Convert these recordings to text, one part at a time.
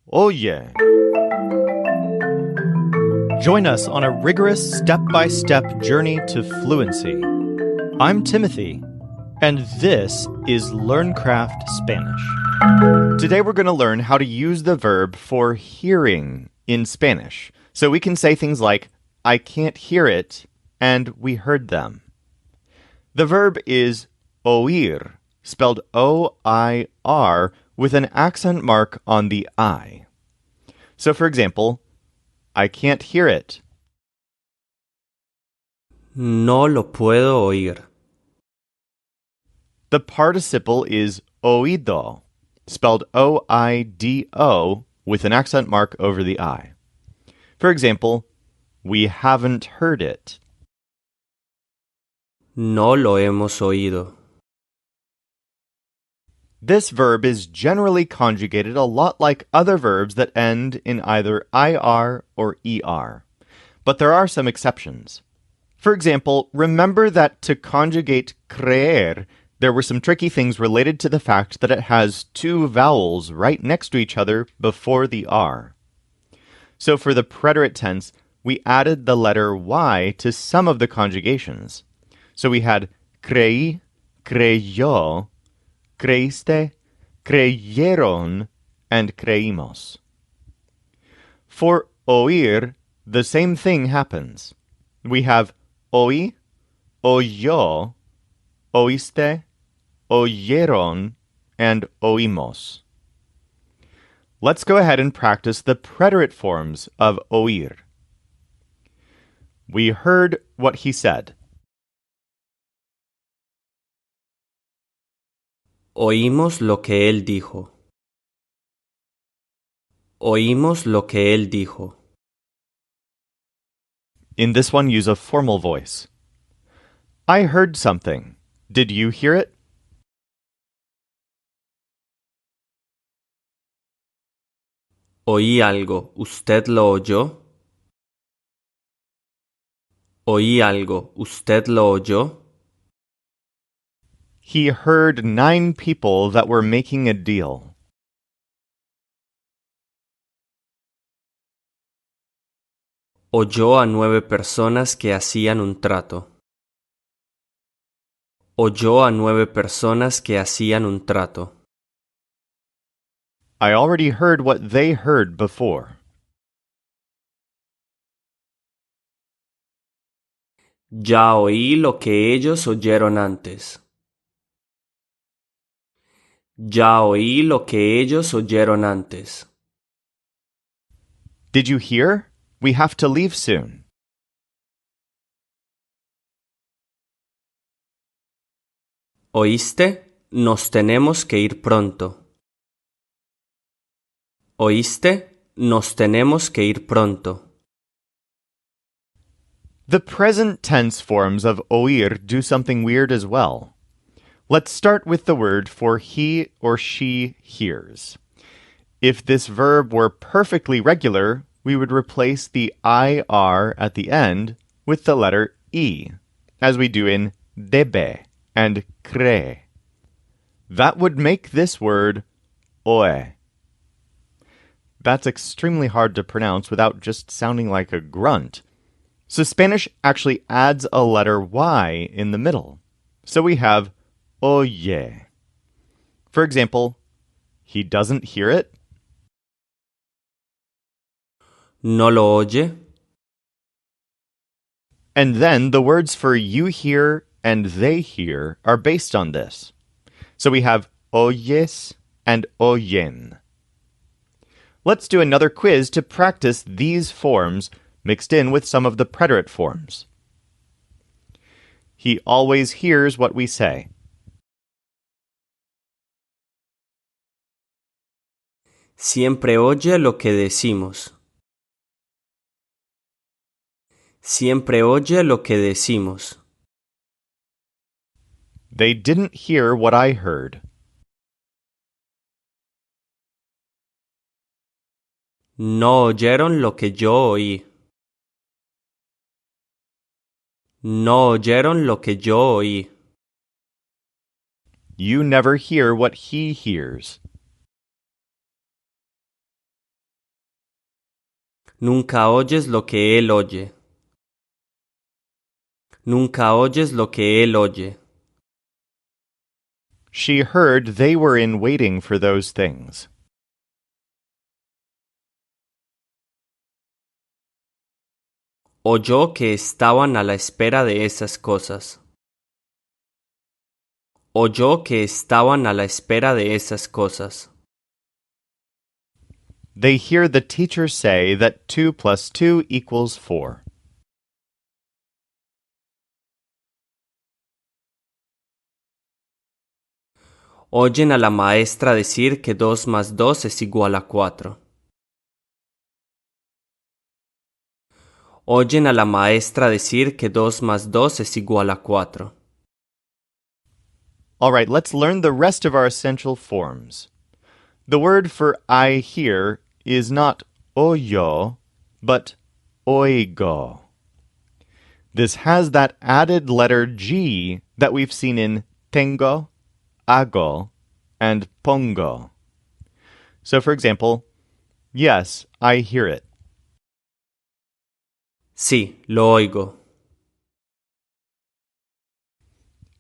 Oye. Join us on a rigorous step-by-step journey to fluency. I'm Timothy, and this is LearnCraft Spanish. Today we're going to learn how to use the verb for hearing in Spanish. So we can say things like, I can't hear it, and we heard them. The verb is oír, spelled O-I-R, with an accent mark on the I. So for example, I can't hear it. No lo puedo oír. The participle is oído, spelled O-I-D-O, with an accent mark over the I. For example, we haven't heard it. No lo hemos oído. This verb is generally conjugated a lot like other verbs that end in either IR or ER. But there are some exceptions. For example, remember that to conjugate creer, there were some tricky things related to the fact that it has two vowels right next to each other before the R. So for the preterite tense, we added the letter Y to some of the conjugations. So we had creí, creyó, creíste, creyeron, and creímos. For oír, the same thing happens. We have oí, oyó, oíste, oyeron, and oímos. Let's go ahead and practice the preterite forms of oír. We heard what he said. Oímos lo que él dijo. Oímos lo que él dijo. In this one, use a formal voice. I heard something. Did you hear it? Oí algo. ¿Usted lo oyó? Oí algo. ¿Usted lo oyó? He heard 9 people that were making a deal. Oyó a 9 personas que hacían un trato. Oyó a 9 personas que hacían un trato. I already heard what they heard before. Ya oí lo que ellos oyeron antes. Ya oí lo que ellos oyeron antes. Did you hear? We have to leave soon. ¿Oíste? Nos tenemos que ir pronto. ¿Oíste? Nos tenemos que ir pronto. The present tense forms of oír do something weird as well. Let's start with the word for he or she hears. If this verb were perfectly regular, we would replace the IR at the end with the letter E, as we do in debe and cree. That would make this word oe. That's extremely hard to pronounce without just sounding like a grunt. So Spanish actually adds a letter Y in the middle. So we have oye. For example, he doesn't hear it. ¿No lo oye? And then the words for you hear and they hear are based on this. So we have oyes and oyen. Let's do another quiz to practice these forms mixed in with some of the preterite forms. He always hears what we say. Siempre oye lo que decimos. Siempre oye lo que decimos. They didn't hear what I heard. No oyeron lo que yo oí. No oyeron lo que yo oí. You never hear what he hears. Nunca oyes lo que él oye. Nunca oyes lo que él oye. She heard they were in waiting for those things. Oyó que estaban a la espera de esas cosas. Oyó que estaban a la espera de esas cosas. They hear the teacher say that 2 plus 2 equals 4. Oyen a la maestra decir que 2 más 2 es igual a 4. Oyen a la maestra decir que 2 más 2 es igual a 4. All right, let's learn the rest of our essential forms. The word for I hear is not oyo, but oigo. This has that added letter G that we've seen in tengo, hago, and pongo. So, for example, yes, I hear it. Sí, lo oigo.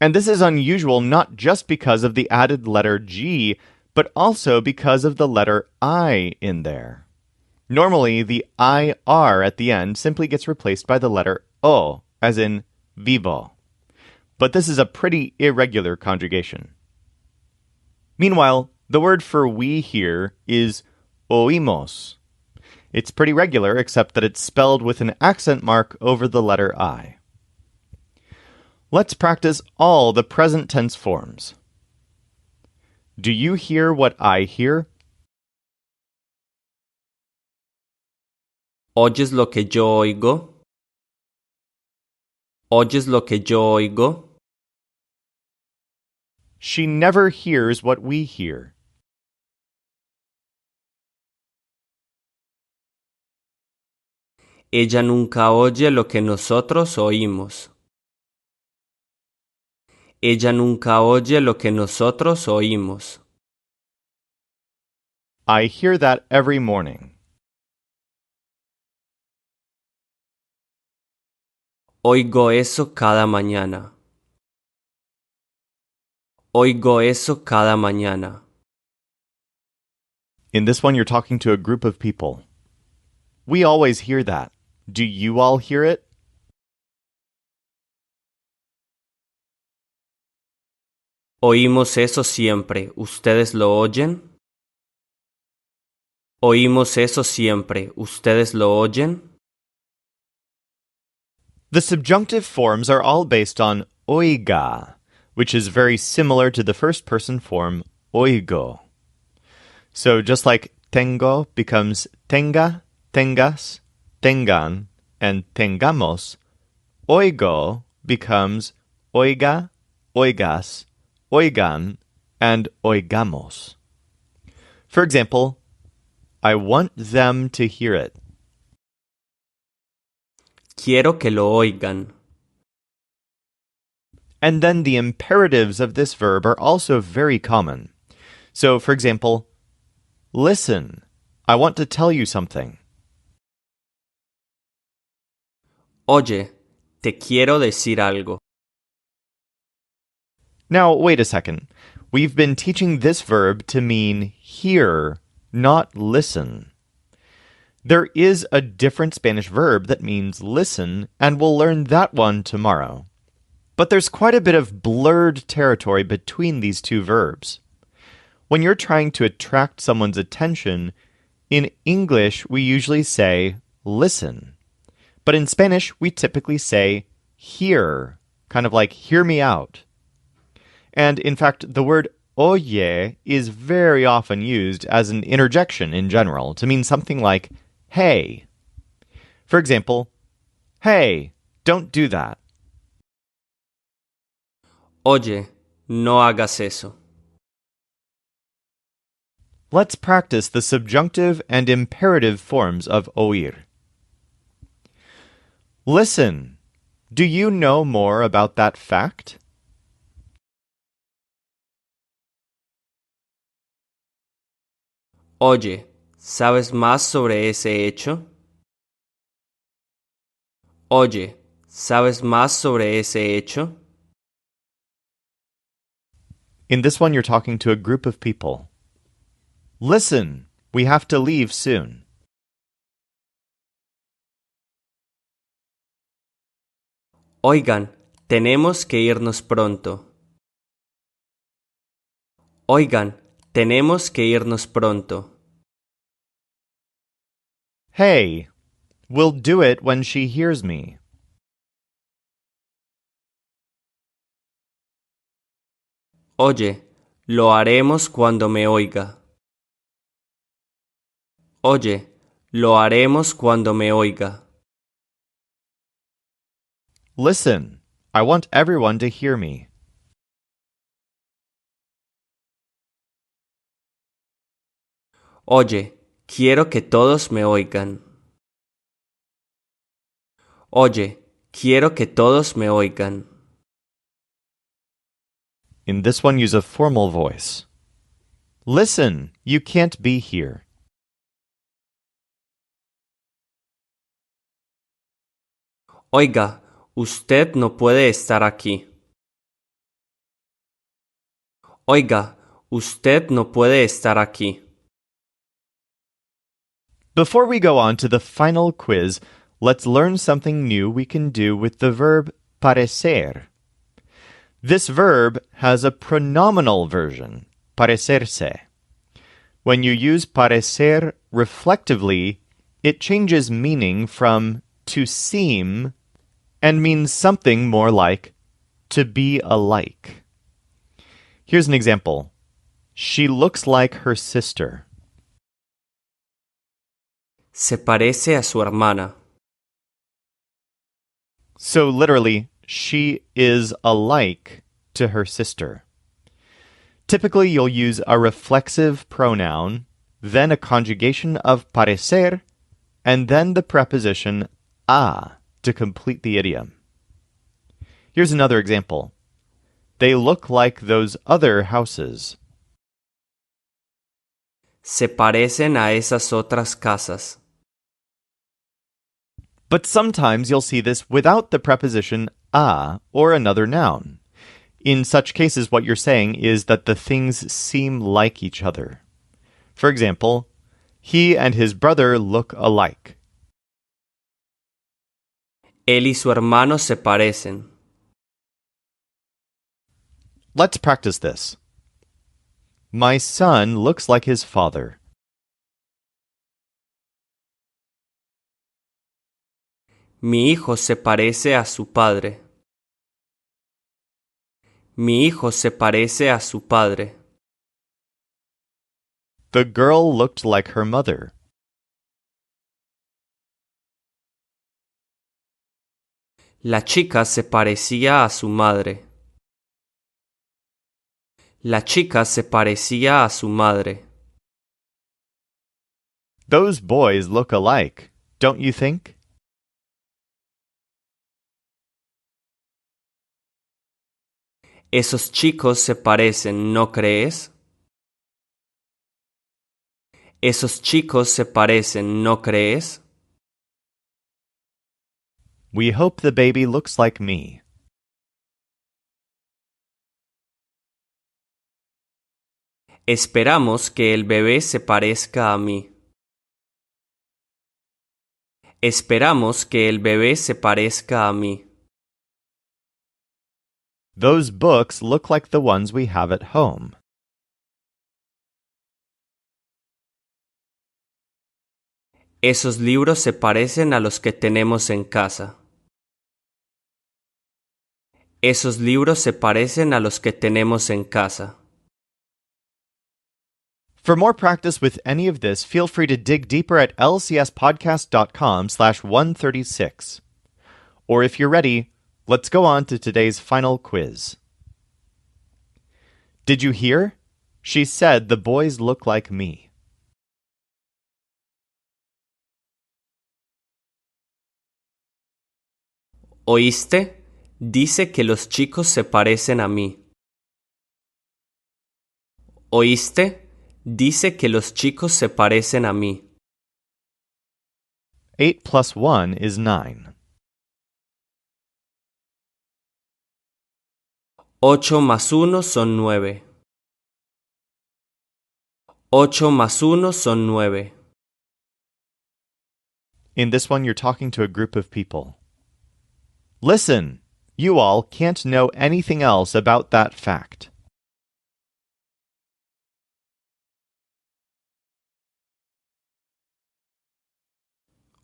And this is unusual not just because of the added letter G, but also because of the letter I in there. Normally, the IR at the end simply gets replaced by the letter O, as in vivo. But this is a pretty irregular conjugation. Meanwhile, the word for we here is oímos. It's pretty regular, except that it's spelled with an accent mark over the letter I. Let's practice all the present tense forms. Do you hear what I hear? ¿Oyes lo que yo oigo? ¿Oyes lo que yo oigo? She never hears what we hear. Ella nunca oye lo que nosotros oímos. Ella nunca oye lo que nosotros oímos. I hear that every morning. Oigo eso cada mañana. Oigo eso cada mañana. In this one, you're talking to a group of people. We always hear that. Do you all hear it? Oímos eso siempre. ¿Ustedes lo oyen? Oímos eso siempre. ¿Ustedes lo oyen? The subjunctive forms are all based on oiga, which is very similar to the first person form oigo. So just like tengo becomes tenga, tengas, tengan, and tengamos, oigo becomes oiga, oigas, oigan, and oigamos. For example, I want them to hear it. Quiero que lo oigan. And then the imperatives of this verb are also very common. So, for example, listen, I want to tell you something. Oye, te quiero decir algo. Now, wait a second. We've been teaching this verb to mean hear, not listen. There is a different Spanish verb that means listen, and we'll learn that one tomorrow. But there's quite a bit of blurred territory between these two verbs. When you're trying to attract someone's attention, in English we usually say listen. But in Spanish we typically say hear, kind of like hear me out. And in fact, the word oye is very often used as an interjection in general to mean something like hey. For example, hey, don't do that. Oye, no hagas eso. Let's practice the subjunctive and imperative forms of oír. Listen, do you know more about that fact? Oye, ¿sabes más sobre ese hecho? Oye, ¿sabes más sobre ese hecho? In this one, you're talking to a group of people. Listen, we have to leave soon. Oigan, tenemos que irnos pronto. Oigan, tenemos que irnos pronto. Hey, we'll do it when she hears me. Oye, lo haremos cuando me oiga. Oye, lo haremos cuando me oiga. Listen, I want everyone to hear me. Oye, quiero que todos me oigan. Oye, quiero que todos me oigan. In this one, use a formal voice. Listen, you can't be here. Oiga, usted no puede estar aquí. Oiga, usted no puede estar aquí. Before we go on to the final quiz, let's learn something new we can do with the verb parecer. This verb has a pronominal version, parecerse. When you use parecer reflectively, it changes meaning from to seem and means something more like to be alike. Here's an example. She looks like her sister. Se parece a su hermana. So literally, she is alike to her sister. Typically, you'll use a reflexive pronoun, then a conjugation of parecer, and then the preposition a to complete the idiom. Here's another example. They look like those other houses. Se parecen a esas otras casas. But sometimes you'll see this without the preposition a or another noun. In such cases, what you're saying is that the things seem like each other. For example, he and his brother look alike. Él y su hermano se parecen. Let's practice this. My son looks like his father. Mi hijo se parece a su padre. Mi hijo se parece a su padre. The girl looked like her mother. La chica se parecía a su madre. La chica se parecía a su madre. Those boys look alike, don't you think? Esos chicos se parecen, ¿no crees? Esos chicos se parecen, ¿no crees? We hope the baby looks like me. Esperamos que el bebé se parezca a mí. Esperamos que el bebé se parezca a mí. Those books look like the ones we have at home. Esos libros se parecen a los que tenemos en casa. Esos libros se parecen a los que tenemos en casa. For more practice with any of this, feel free to dig deeper at lcspodcast.com/136. Or if you're ready, let's go on to today's final quiz. Did you hear? She said the boys look like me. ¿Oíste? Dice que los chicos se parecen a mí. ¿Oíste? Dice que los chicos se parecen a mí. 8 plus 1 is 9. 8 más 1 son 9. 8 más 1 son 9. In this one, you're talking to a group of people. Listen, you all can't know anything else about that fact.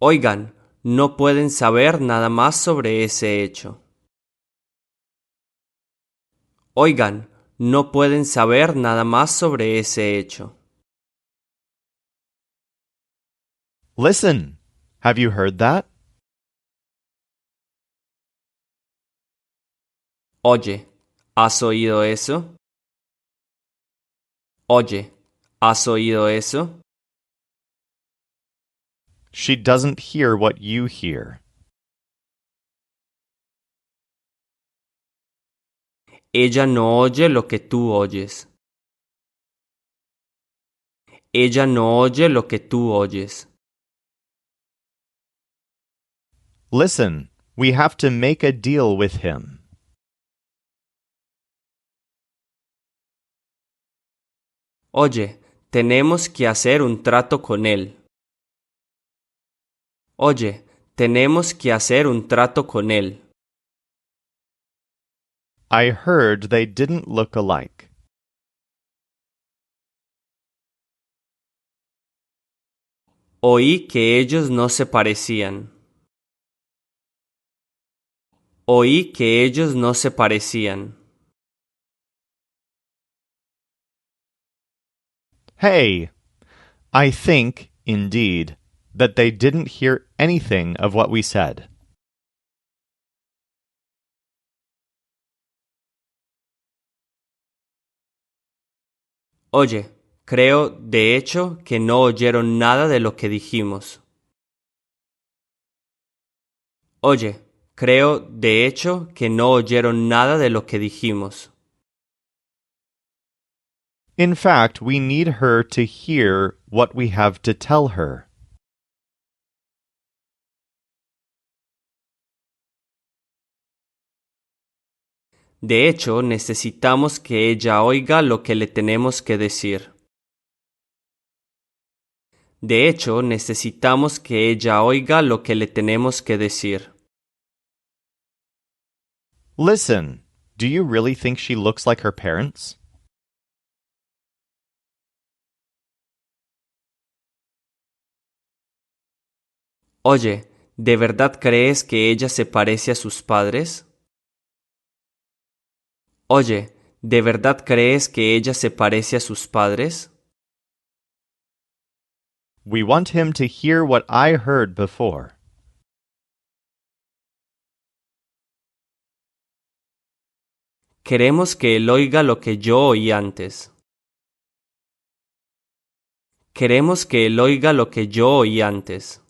Oigan, no pueden saber nada más sobre ese hecho. Oigan, no pueden saber nada más sobre ese hecho. Listen, have you heard that? Oye, ¿has oído eso? Oye, ¿has oído eso? She doesn't hear what you hear. Ella no oye lo que tú oyes. Ella no oye lo que tú oyes. Listen, we have to make a deal with him. Oye, tenemos que hacer un trato con él. Oye, tenemos que hacer un trato con él. I heard they didn't look alike. Oí que ellos no se parecían. Oí que ellos no se parecían. Hey, I think, indeed, that they didn't hear anything of what we said. Oye, creo, de hecho, que no oyeron nada de lo que dijimos. Oye, creo, de hecho, que no oyeron nada de lo que dijimos. In fact, we need her to hear what we have to tell her. De hecho, necesitamos que ella oiga lo que le tenemos que decir. De hecho, necesitamos que ella oiga lo que le tenemos que decir. Listen, do you really think she looks like her parents? Oye, ¿de verdad crees que ella se parece a sus padres? Oye, ¿de verdad crees que ella se parece a sus padres? We want him to hear what I heard before. Queremos que él oiga lo que yo oí antes. Queremos que él oiga lo que yo oí antes.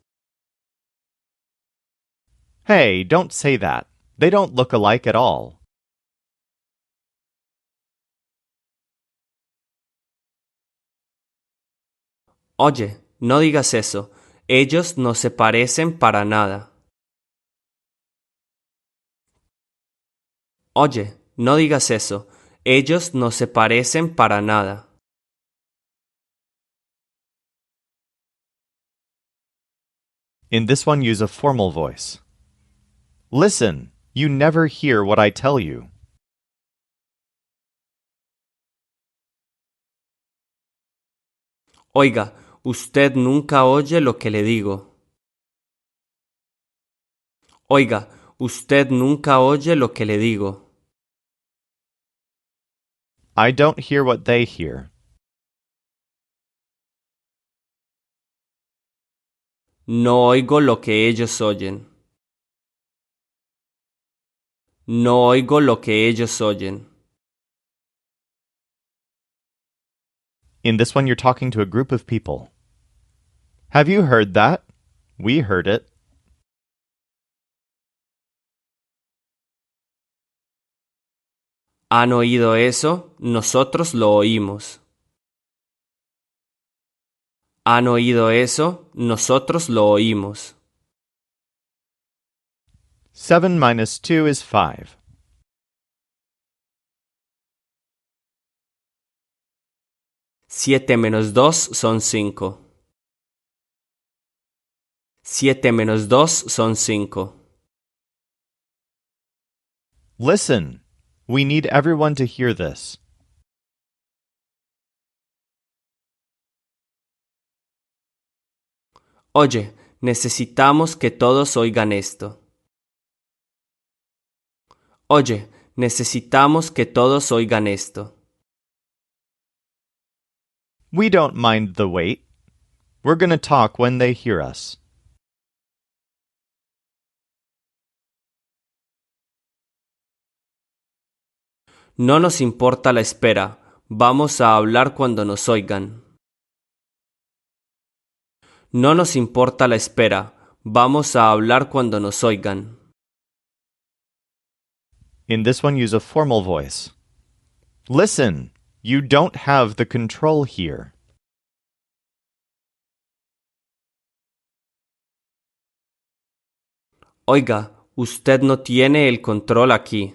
Hey, don't say that. They don't look alike at all. Oye, no digas eso. Ellos no se parecen para nada. Oye, no digas eso. Ellos no se parecen para nada. In this one, use a formal voice. Listen, you never hear what I tell you. Oiga, usted nunca oye lo que le digo. Oiga, usted nunca oye lo que le digo. I don't hear what they hear. No oigo lo que ellos oyen. No oigo lo que ellos oyen. In this one, you're talking to a group of people. Have you heard that? We heard it. ¿Han oído eso? Nosotros lo oímos. ¿Han oído eso? Nosotros lo oímos. 7 minus 2 is 5. 7 menos 2 son 5. 7 menos 2 son 5. Listen. We need everyone to hear this. Oye, necesitamos que todos oigan esto. Oye, necesitamos que todos oigan esto. We don't mind the wait. We're going to talk when they hear us. No nos importa la espera. Vamos a hablar cuando nos oigan. No nos importa la espera. Vamos a hablar cuando nos oigan. In this one, use a formal voice. Listen. You don't have the control here. Oiga, usted no tiene el control aquí.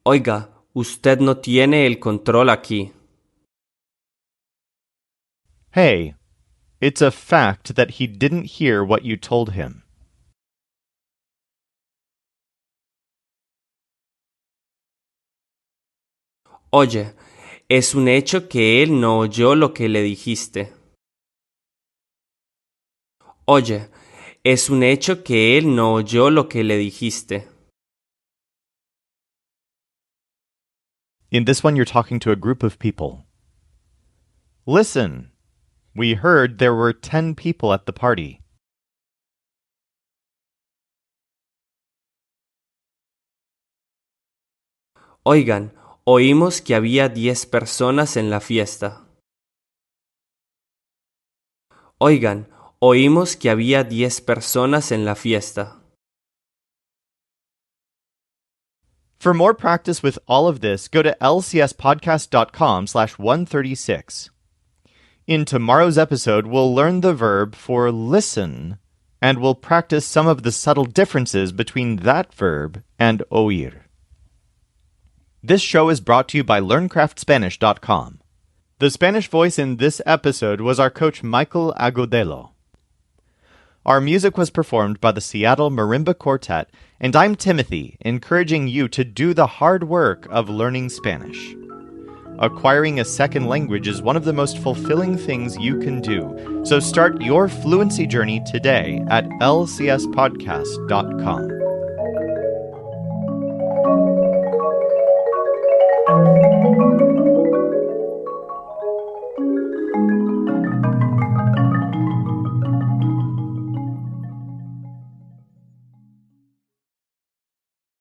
Oiga, usted no tiene el control aquí. Hey, it's a fact that he didn't hear what you told him. Oye, es un hecho que él no oyó lo que le dijiste. Oye, es un hecho que él no oyó lo que le dijiste. In this one, you're talking to a group of people. Listen. We heard there were 10 people at the party. Oigan, oímos que había 10 personas en la fiesta. Oigan, oímos que había 10 personas en la fiesta. For more practice with all of this, go to lcspodcast.com/136. In tomorrow's episode, we'll learn the verb for listen, and we'll practice some of the subtle differences between that verb and oír. This show is brought to you by LearnCraftSpanish.com. The Spanish voice in this episode was our coach Michael Agudelo. Our music was performed by the Seattle Marimba Quartet, and I'm Timothy, encouraging you to do the hard work of learning Spanish. Acquiring a second language is one of the most fulfilling things you can do, so start your fluency journey today at lcspodcast.com.